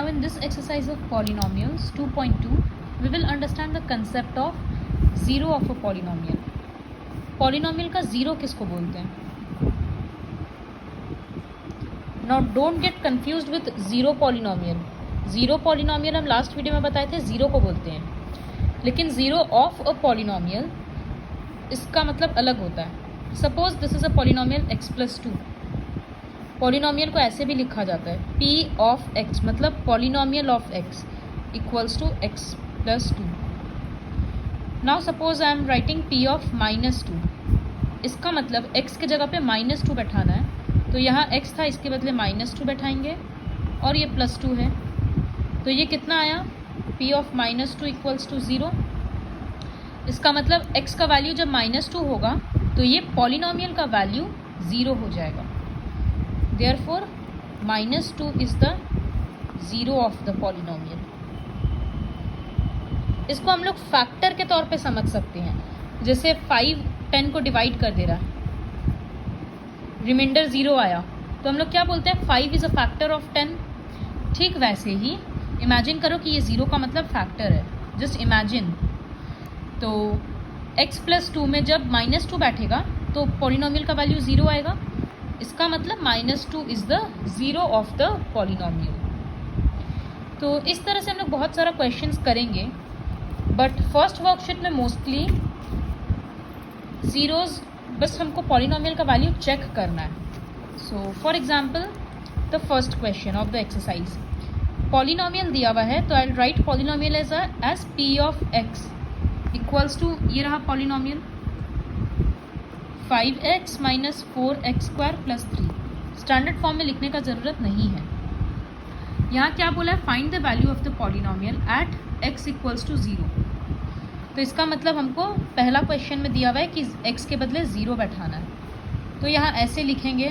in this exercise of polynomials 2.2 we will understand the concept of zero of a polynomial. Polynomial का zero किसको बोलते हैं? Now don't get confused with zero polynomial. Zero polynomial हम last video में बताए थे zero को बोलते हैं, लेकिन zero of a polynomial इसका मतलब अलग होता है. Suppose this is a polynomial x plus 2. Polynomial को ऐसे भी लिखा जाता है p ऑफ x, मतलब polynomial of x equals to x plus 2. Now suppose I am writing p of minus 2. इसका मतलब x के जगह पे माइनस 2 बैठाना है, तो यहाँ x था, इसके बदले माइनस 2 बैठाएंगे और ये प्लस 2 है, तो ये कितना आया p of minus 2 equals to 0. इसका मतलब x का वैल्यू जब माइनस 2 होगा तो ये पॉलिनोमियल का वैल्यू 0 हो जाएगा. Therefore, minus 2 is the zero of the polynomial. इसको हम लोग फैक्टर के तौर पे समझ सकते हैं, जैसे 5 10 को डिवाइड कर दे रहा है, रिमाइंडर 0 आया, तो हम लोग क्या बोलते हैं 5 इज़ अ फैक्टर ऑफ 10. ठीक वैसे ही इमेजिन करो कि ये 0 का मतलब फैक्टर है, जस्ट इमेजिन. तो x प्लस 2 में जब माइनस 2 बैठेगा तो पॉलिनोमियल का वैल्यू 0 आएगा. इसका मतलब minus 2 is the zero of the polynomial. तो इस तरह से हम लोग बहुत सारा क्वेश्चंस करेंगे, बट फर्स्ट वर्कशीट में मोस्टली ज़ीरोज़ बस हमको पॉलिनोमियल का वैल्यू चेक करना है. So for example the first question of the exercise, polynomial दिया हुआ है, तो I will write polynomial as p of x equals to, ये रहा polynomial 5x minus 4x square plus 3. Standard form में लिखने का ज़रूरत नहीं है. यहाँ क्या बोला है, find the value of the polynomial at x equals to 0. तो इसका मतलब हमको पहला क्वेश्चन में दिया हुआ है कि x के बदले 0 बैठाना है, तो यहाँ ऐसे लिखेंगे,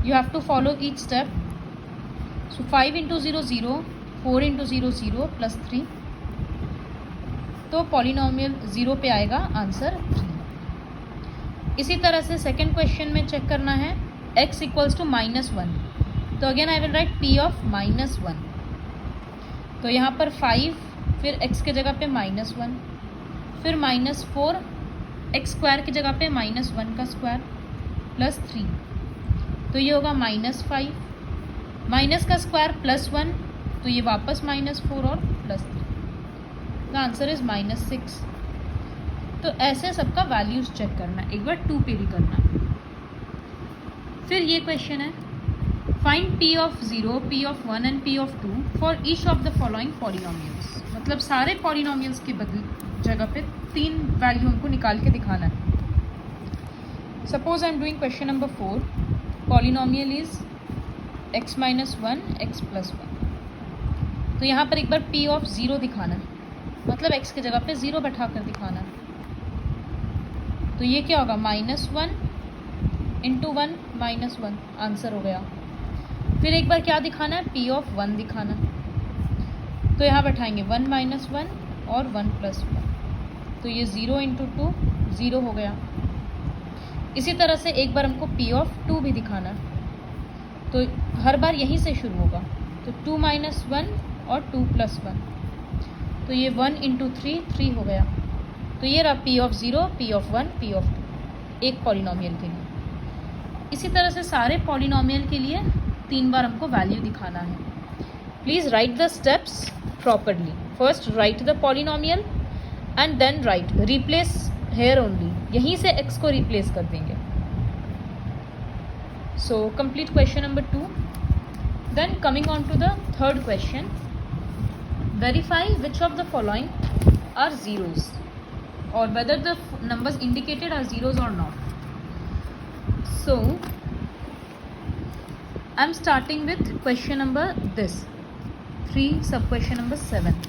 you have to follow each step. So 5 into 0 0, 4 into 0 0 plus 3, तो पॉलिनोमियल 0 पे आएगा आंसर 3. इसी तरह से सेकेंड क्वेश्चन में चेक करना है x इक्वल्स टू माइनस 1, तो again I will right p of minus 1. तो यहाँ पर 5, फिर x के जगह पे माइनस 1, फिर माइनस 4, एक्स स्क्वायर की जगह पे माइनस 1 का स्क्वायर प्लस 3, तो ये होगा माइनस 5, माइनस का स्क्वायर प्लस 1, तो ये वापस माइनस 4 और plus 3. The answer is minus 6. तो ऐसे सबका वैल्यूज़ चेक करना है, एक बार 2 पे भी करना है. फिर ये क्वेश्चन है, find p of 0, p of 1 and p of 2 for each of the following polynomials. मतलब सारे पॉलिनोमियल्स के जगह पे 3 वैल्यू हमको निकाल के दिखाना है. Suppose I am doing question number 4, polynomial is x minus 1 x plus 1. तो यहाँ पर एक बार p ऑफ 0 दिखाना है, मतलब x की जगह पे 0 बैठा कर दिखाना है. तो ये क्या होगा, माइनस 1 इंटू 1 माइनस 1, आंसर हो गया. फिर एक बार क्या दिखाना है, p ऑफ 1 दिखाना है, तो यहाँ बैठाएंगे 1 माइनस 1 और 1 प्लस 1, तो ये 0 इंटू 2 0 हो गया. इसी तरह से एक बार हमको p ऑफ 2 भी दिखाना है, तो हर बार यहीं से शुरू होगा, तो 2 माइनस 1 और 2 प्लस 1, तो ये 1 इंटू 3 हो गया. तो ये रहा p of 0, p of 1, p of 2 एक पॉलिनोमियल के लिए. इसी तरह से सारे पॉलिनोमियल के लिए 3 बार हमको वैल्यू दिखाना है. Please write the steps properly. First write the polynomial and then write replace here only, यहीं से x को रिप्लेस कर देंगे. So complete question number 2. Then coming on to the third question, verify which of the following are zeros or whether the numbers indicated are zeros or not. So I'm starting with question number 3, sub question number 7.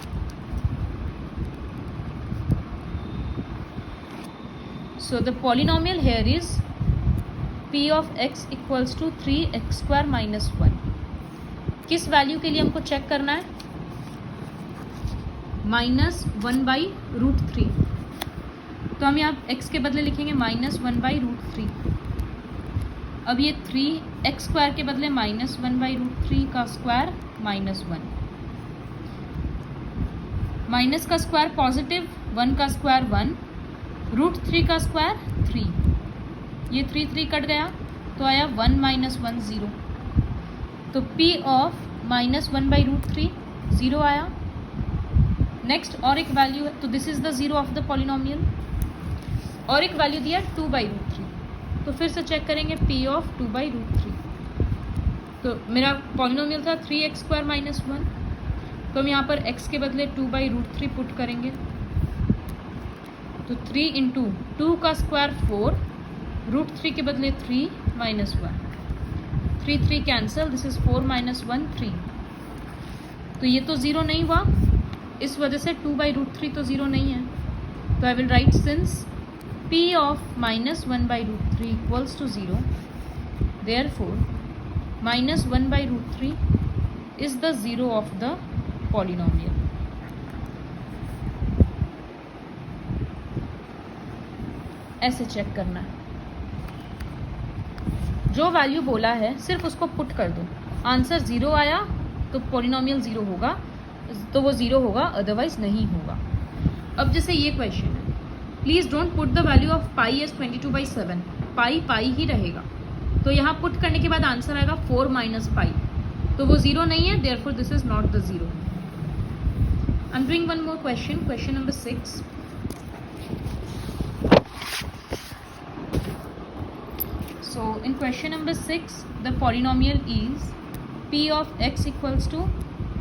So the polynomial here is p of x equals to 3x square minus 1. किस value के लिए हमको check करना है, minus 1 by root 3. तो हम यहाँ x के बदले लिखेंगे माइनस 1 बाई रूट 3. अब ये 3x स्क्वायर के बदले माइनस 1 बाई रूट 3 का स्क्वायर माइनस 1, माइनस का स्क्वायर पॉजिटिव, 1 का स्क्वायर 1, रूट 3 का स्क्वायर 3, ये 3 कट गया तो आया 1 माइनस 1 0, तो p ऑफ -1/√3 0 आया। नेक्स्ट और एक वैल्यू है, तो this is the zero of the polynomial. और एक वैल्यू दिया 2/√3, तो फिर से चेक करेंगे p ऑफ 2/√3। तो मेरा पॉलिनोमियल था 3x² - 1, तो हम यहाँ पर x के बदले 2/√3 पुट करेंगे, तो 3 इंटू 2 का स्क्वायर 4, √3 के बदले 3 - 1, 3 कैंसिल, दिस इज 4 - 1 3, तो ये तो ज़ीरो नहीं हुआ, इस वजह से 2/√3 तो ज़ीरो नहीं है। तो I will write since p of -1/√3 equals to 0, therefore -1/√3 is the zero of the polynomial. ऐसे चेक करना है, जो वैल्यू बोला है सिर्फ उसको पुट कर दो, आंसर 0 आया तो पॉलिनोमियल 0 होगा, तो वो 0 होगा, अदरवाइज नहीं होगा। अब जैसे ये क्वेश्चन है, please don't put the value of pi as 22/7, pi ही रहेगा, तो यहाँ पुट करने के बाद आंसर आएगा 4 माइनस पाई, तो वो 0 नहीं है, therefore this is not the 0। I am doing one more question, question number 6। So in question number 6, the polynomial is p of x equals to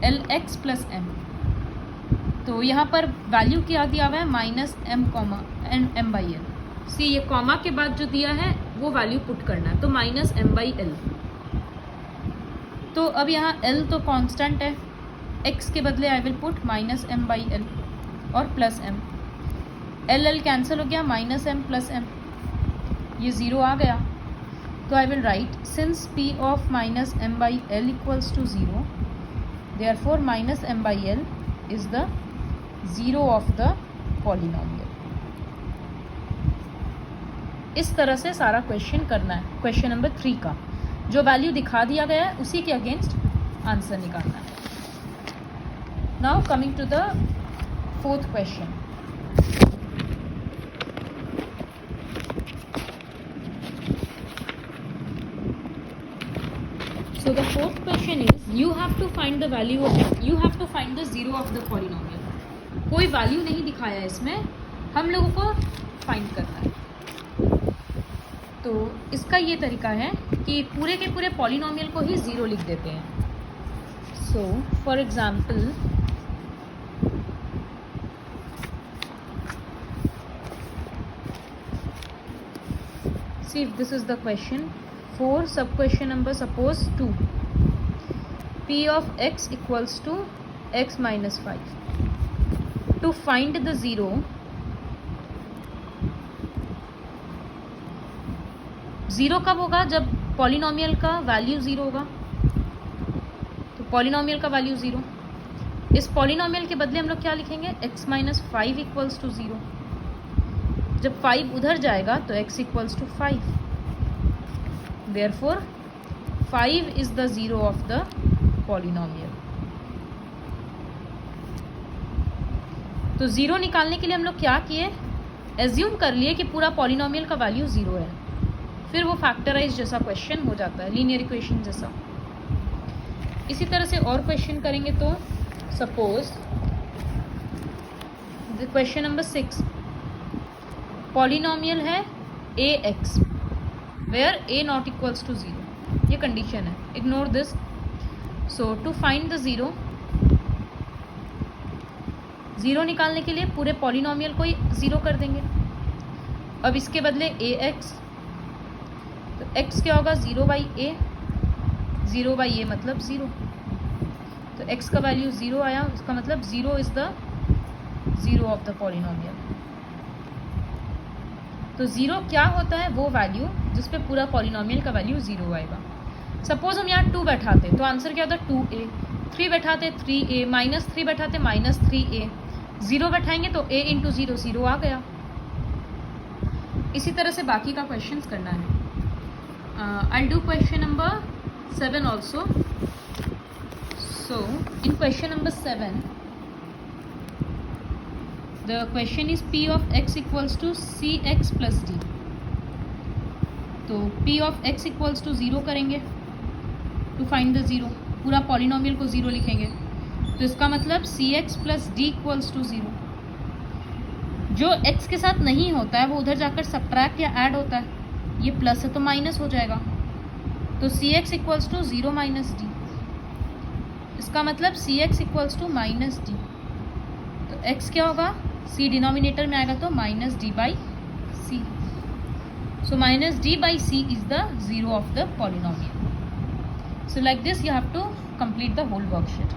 lx plus m। तो यहाँ पर value क्या दिया हुआ है, -m/l। सी ये कॉमा के बाद जो दिया है वो वैल्यू पुट करना है, तो -m/l। तो अब यहाँ l तो कांस्टेंट है, x के बदले आई विल पुट -m/l और प्लस m, l कैंसिल हो गया, -m प्लस m, ये 0 आ गया। तो I will write since p of -m/l equals to 0, therefore -m/l is the zero of the polynomial. इस तरह से सारा क्वेश्चन करना है। क्वेश्चन नंबर 3 का जो वैल्यू दिखा दिया गया है उसी के अगेंस्ट आंसर निकालना है। Now coming to the 4th question. So the 4th question is you have to find the zero of the polynomial। कोई वैल्यू नहीं दिखाया है इसमें, हम लोगों को फाइंड करना है। तो इसका ये तरीका है कि पूरे के पूरे पॉलिनोमियल को ही ज़ीरो लिख देते हैं। So for example see if this is the question 4, sub question number suppose 2, p of x equals to x minus 5, to find the zero कब होगा, जब पॉलिनोमियल का वैल्यू 0 होगा, तो पॉलिनोमियल का वैल्यू 0, इस पॉलिनोमियल के बदले हम लोग क्या लिखेंगे, x माइनस 5 इक्वल्स टू 0, जब 5 उधर जाएगा तो x equals to 5, therefore 5 is the zero of the polynomial. तो 0 निकालने के लिए हम लोग क्या किए, एज्यूम कर लिए कि पूरा पॉलिनोमियल का वैल्यू 0 है, फिर वो फैक्टराइज जैसा क्वेश्चन हो जाता है, लीनियर इक्वेशन जैसा। इसी तरह से और क्वेश्चन करेंगे तो सपोज क्वेश्चन नंबर 6, पॉलिनोमियल है ax where a not equals to 0, ये कंडीशन है, ignore this. So to find the zero निकालने के लिए पूरे पॉलिनोमियल को ही 0 कर देंगे। अब इसके बदले ax, तो x क्या होगा, 0/a, 0/a मतलब 0, तो x का वैल्यू 0 आया, उसका मतलब 0 is the zero of the polynomial. तो 0 क्या होता है, वो वैल्यू जिस पे पूरा पॉलिनोमियल का वैल्यू 0 आएगा। सपोज हम यहाँ 2 बैठाते तो आंसर क्या होता है 2a, 3 बैठाते 3a, -3 बैठाते -3a, 0 बैठाएंगे तो a इंटू 0 0 आ गया। इसी तरह से बाकी का क्वेश्चंस करना है। I'll do question number 7 also. So in question number 7 the question is p of x equals to cx plus d. तो p of x equals to 0 करेंगे टू फाइंड द ज़ीरो. पूरा पॉलिनोमियल को 0 लिखेंगे तो इसका मतलब cx plus d equals to 0. जो x के साथ नहीं होता है वो उधर जाकर सब्ट्रैक्ट या ऐड होता है. ये प्लस है तो माइनस हो जाएगा. तो cx equals to 0 minus d. इसका मतलब cx equals to minus d. तो x क्या होगा, c डिनोमिनेटर में आएगा तो minus d by c. So minus d by c is the zero of the polynomial. So like this you have to complete the whole worksheet.